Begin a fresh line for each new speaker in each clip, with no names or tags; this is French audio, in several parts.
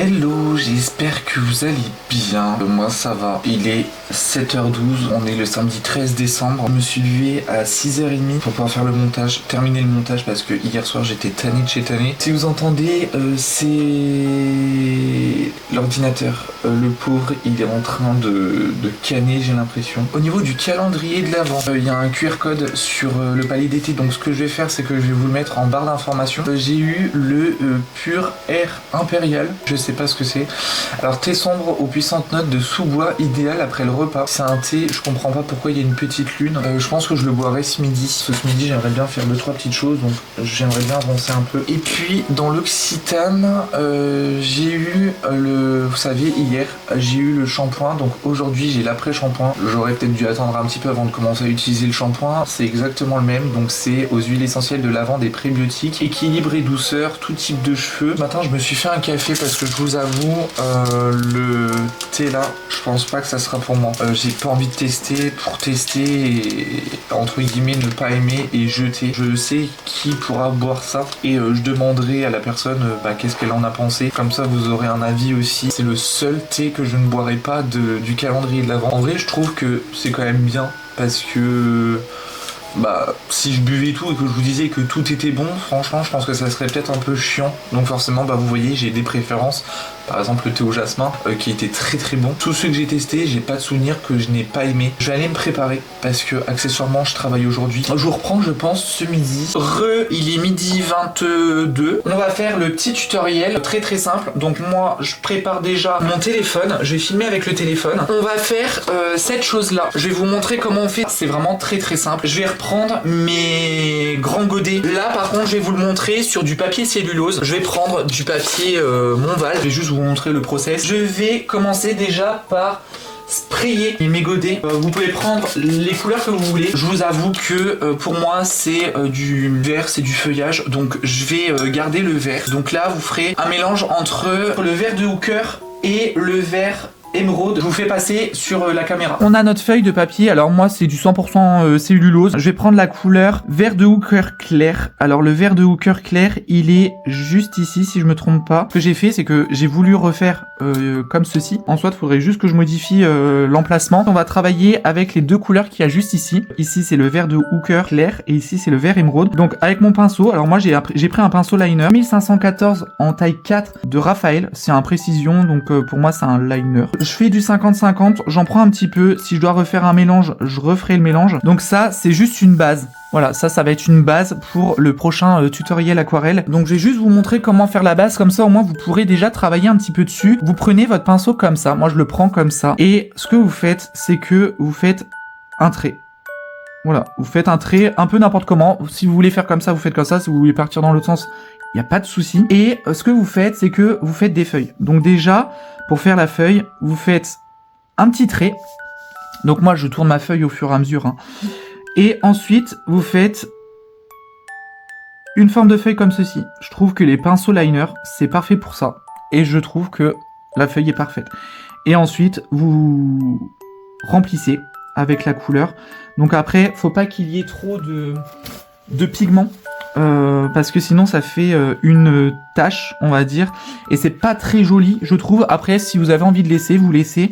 Hello, j'espère que vous allez bien. Moi ça va. Il est 7h12, on est le samedi 13 décembre. Je me suis levé à 6h30 pour pouvoir faire le montage, terminer le montage parce que hier soir j'étais tanné de chez tanné. Si vous entendez, c'est l'ordinateur. Le pauvre, il est en train de canner, j'ai l'impression. Au niveau du calendrier de l'Avent, il y a un QR code sur le palier d'été. Donc ce que je vais faire, c'est que je vais vous le mettre en barre d'information. J'ai eu le Pur Air Impérial. Je sais pas ce que c'est. Alors thé sombre aux puissantes notes de sous-bois, idéal après le repas. C'est un thé, je comprends pas pourquoi il y a une petite lune. Je pense que je le boirai ce midi. Ce midi, j'aimerais bien faire 2-3 petites choses, donc j'aimerais bien avancer un peu. Et puis dans l'Occitane, j'ai eu vous savez, hier, j'ai eu le shampoing. Donc aujourd'hui, j'ai l'après-shampoing. J'aurais peut-être dû attendre un petit peu avant de commencer à utiliser le shampoing. C'est exactement le même. Donc c'est aux huiles essentielles de lavande et prébiotiques, équilibre et douceur, tout type de cheveux. Ce matin, je me suis fait un café parce que je vous avoue, le thé là, je pense pas que ça sera pour moi. J'ai pas envie de tester pour tester et entre guillemets ne pas aimer et jeter. Je sais qui pourra boire ça et je demanderai à la personne qu'est-ce qu'elle en a pensé. Comme ça vous aurez un avis aussi. C'est le seul thé que je ne boirai pas du calendrier de l'Avent. En vrai je trouve que c'est quand même bien parce que si je buvais tout et que je vous disais que tout était bon, franchement je pense que ça serait peut-être un peu chiant. Donc forcément vous voyez, j'ai des préférences. Par exemple le thé au jasmin qui était très très bon. Tous ceux que j'ai testés, j'ai pas de souvenir que je n'ai pas aimé. Je vais aller me préparer parce que accessoirement je travaille aujourd'hui. Je vous reprends je pense ce midi. Il est midi 22. On va faire le petit tutoriel très très simple. Donc moi je prépare déjà mon téléphone. Je vais filmer avec le téléphone. On va faire cette chose là. Je vais vous montrer comment on fait. C'est vraiment très très simple. Je vais reprendre mes grands godets. Là par contre je vais vous le montrer sur du papier cellulose. Je vais prendre du papier Monval. Je vais juste vous montrer le process. Je vais commencer déjà par sprayer mes godets. Vous pouvez prendre les couleurs que vous voulez. Je vous avoue que pour moi c'est du vert, c'est du feuillage. Donc je vais garder le vert. Donc là vous ferez un mélange entre le vert de Hooker et le vert émeraude. Je vous fais passer sur la caméra. On a notre feuille de papier. Alors moi c'est du 100% cellulose. Je vais prendre la couleur vert de Hooker clair. Alors le vert de Hooker clair, il est juste ici si je me trompe pas. Ce que j'ai fait c'est que j'ai voulu refaire comme ceci. En soit il faudrait juste que je modifie l'emplacement. On va travailler avec les deux couleurs qu'il y a juste ici. Ici c'est le vert de Hooker clair et ici c'est le vert émeraude. Donc avec mon pinceau, alors moi j'ai pris un pinceau liner 1514 en taille 4 de Raphaël. C'est un précision donc pour moi c'est un liner. Je fais du 50-50, j'en prends un petit peu. Si je dois refaire un mélange, je referai le mélange. Donc ça, c'est juste une base. Voilà, ça va être une base pour le prochain tutoriel aquarelle. Donc je vais juste vous montrer comment faire la base. Comme ça, au moins, vous pourrez déjà travailler un petit peu dessus. Vous prenez votre pinceau comme ça. Moi, je le prends comme ça. Et ce que vous faites, c'est que vous faites un trait. Voilà, vous faites un trait un peu n'importe comment. Si vous voulez faire comme ça, vous faites comme ça. Si vous voulez partir dans l'autre sens, il n'y a pas de souci. Et ce que vous faites, c'est que vous faites des feuilles. Donc déjà, pour faire la feuille, vous faites un petit trait. Donc moi, je tourne ma feuille au fur et à mesure. Hein. Et ensuite, vous faites une forme de feuille comme ceci. Je trouve que les pinceaux liner, c'est parfait pour ça. Et je trouve que la feuille est parfaite. Et ensuite, vous remplissez avec la couleur. Donc après, faut pas qu'il y ait trop de pigments. Parce que sinon ça fait une tache on va dire et c'est pas très joli je trouve. Après si vous avez envie de laisser vous laissez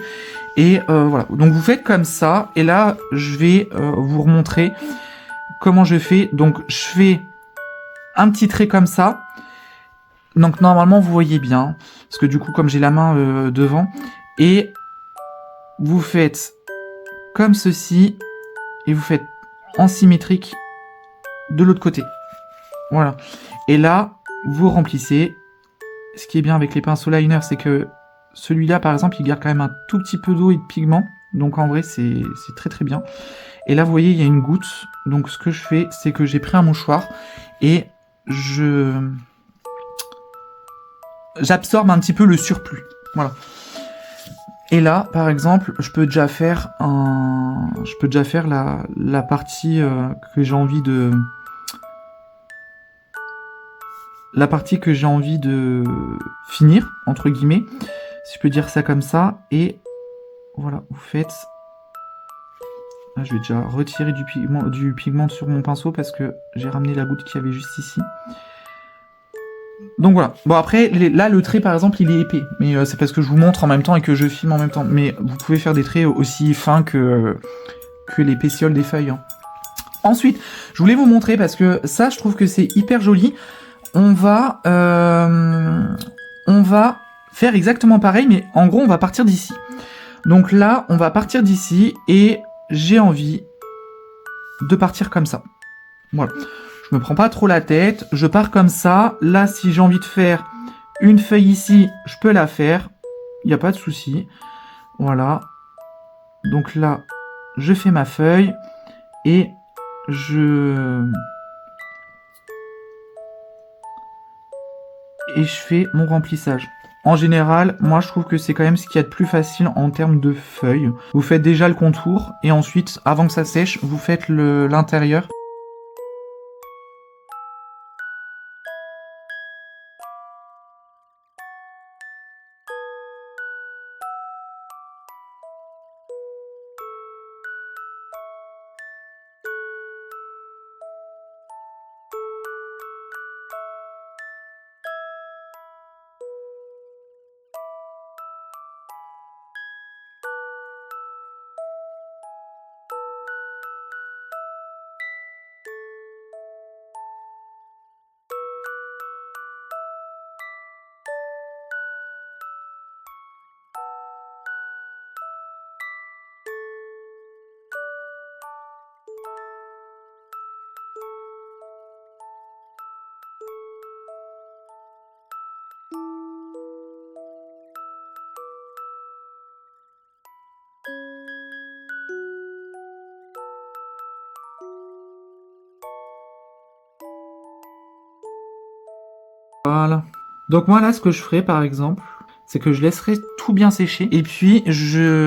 et voilà donc vous faites comme ça et là je vais vous remontrer comment je fais. Donc je fais un petit trait comme ça donc normalement vous voyez bien parce que du coup comme j'ai la main devant et vous faites comme ceci et vous faites en symétrique de l'autre côté. Voilà. Et là, vous remplissez. Ce qui est bien avec les pinceaux liner, c'est que celui-là, par exemple, il garde quand même un tout petit peu d'eau et de pigment. Donc en vrai, c'est très très bien. Et là, vous voyez, il y a une goutte. Donc ce que je fais, c'est que j'ai pris un mouchoir et j'absorbe un petit peu le surplus. Voilà. Et là, par exemple, je peux déjà faire la partie que j'ai envie de... La partie que j'ai envie de finir, entre guillemets, si je peux dire ça comme ça, et voilà, vous faites... Là, je vais déjà retirer du pigment sur mon pinceau parce que j'ai ramené la goutte qu'il y avait juste ici.
Donc voilà. Bon après, là le trait par exemple il est épais, mais c'est parce que je vous montre en même temps et que je filme en même temps. Mais vous pouvez faire des traits aussi fins que les pétioles des feuilles. Hein. Ensuite, je voulais vous montrer parce que ça je trouve que c'est hyper joli. On va faire exactement pareil, mais en gros on va partir d'ici. Donc là on va partir d'ici et j'ai envie de partir comme ça. Voilà. Je me prends pas trop la tête, je pars comme ça. Là, si j'ai envie de faire une feuille ici, je peux la faire. Il n'y a pas de souci. Voilà. Donc là, je fais ma feuille et je fais mon remplissage. En général, moi je trouve que c'est quand même ce qu'il y a de plus facile en termes de feuilles. Vous faites déjà le contour et ensuite, avant que ça sèche, vous faites l'intérieur. Voilà. Donc moi là, ce que je ferai par exemple, c'est que je laisserai tout bien sécher. Et puis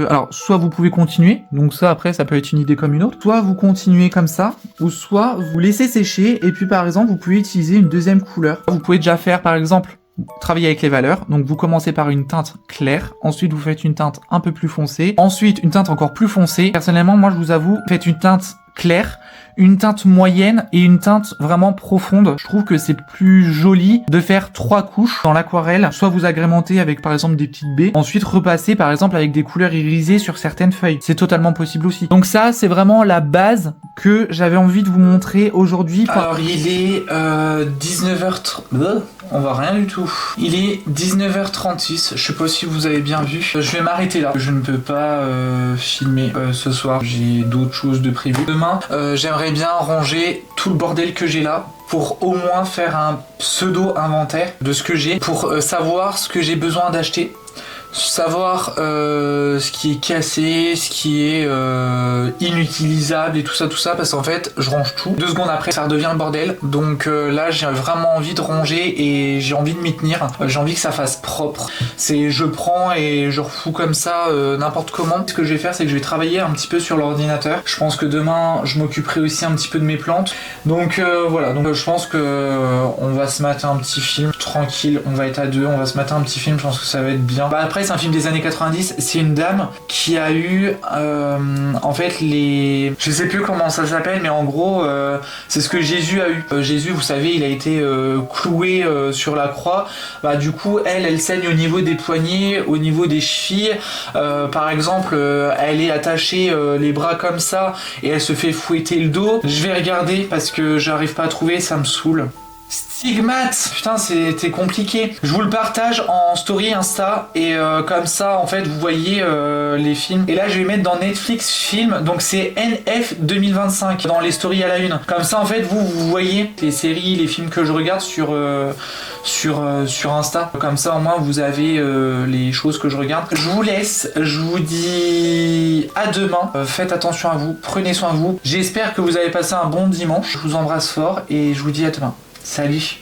alors soit vous pouvez continuer, donc ça après ça peut être une idée comme une autre. Soit vous continuez comme ça, ou soit vous laissez sécher. Et puis par exemple vous pouvez utiliser une deuxième couleur. Vous pouvez déjà faire par exemple travailler avec les valeurs. Donc vous commencez par une teinte claire, ensuite vous faites une teinte un peu plus foncée, ensuite une teinte encore plus foncée. Personnellement moi je vous avoue, faites une teinte claire, une teinte moyenne et une teinte vraiment profonde. Je trouve que c'est plus joli de faire 3 couches dans l'aquarelle, soit vous agrémentez avec par exemple des petites baies, ensuite repasser par exemple avec des couleurs irisées sur certaines feuilles. C'est totalement possible aussi. Donc ça c'est vraiment la base que j'avais envie de vous montrer aujourd'hui.
Alors il est 19h30, on voit rien du tout. Il est 19h36, je sais pas si vous avez bien vu. Je vais m'arrêter là, je ne peux pas filmer ce soir, j'ai d'autres choses de prévues. Demain, j'aimerais bien ranger tout le bordel que j'ai là pour au moins faire un pseudo inventaire de ce que j'ai, pour savoir ce que j'ai besoin d'acheter, savoir ce qui est cassé, ce qui est inutilisable et tout ça, parce qu'en fait je range tout, 2 secondes après ça redevient le bordel. Donc là j'ai vraiment envie de ranger et j'ai envie de m'y tenir, j'ai envie que ça fasse propre. C'est je prends et je refous comme ça n'importe comment. Ce que je vais faire, c'est que je vais travailler un petit peu sur l'ordinateur. Je pense que demain je m'occuperai aussi un petit peu de mes plantes. Donc voilà, donc je pense que on va se mater un petit film tranquille, on va être à 2, on va se mater un petit film, je pense que ça va être bien. Bah après c'est un film des années 90, c'est une dame qui a eu en fait les... Je sais plus comment ça s'appelle, mais en gros c'est ce que Jésus a eu. Jésus, vous savez, il a été cloué sur la croix. Bah du coup elle saigne au niveau des poignets, au niveau des chevilles. Par exemple elle est attachée les bras comme ça et elle se fait fouetter le dos. Je vais regarder parce que j'arrive pas à trouver, ça me saoule. Stigmate, putain c'était compliqué. Je vous le partage en story Insta et comme ça en fait vous voyez les films. Et là je vais mettre dans Netflix film, donc c'est NF 2025 dans les stories à la une. Comme ça en fait vous voyez les séries, les films que je regarde sur Insta. Comme ça au moins vous avez les choses que je regarde. Je vous laisse, je vous dis à demain. Faites attention à vous, prenez soin de vous. J'espère que vous avez passé un bon dimanche. Je vous embrasse fort et je vous dis à demain. Salut!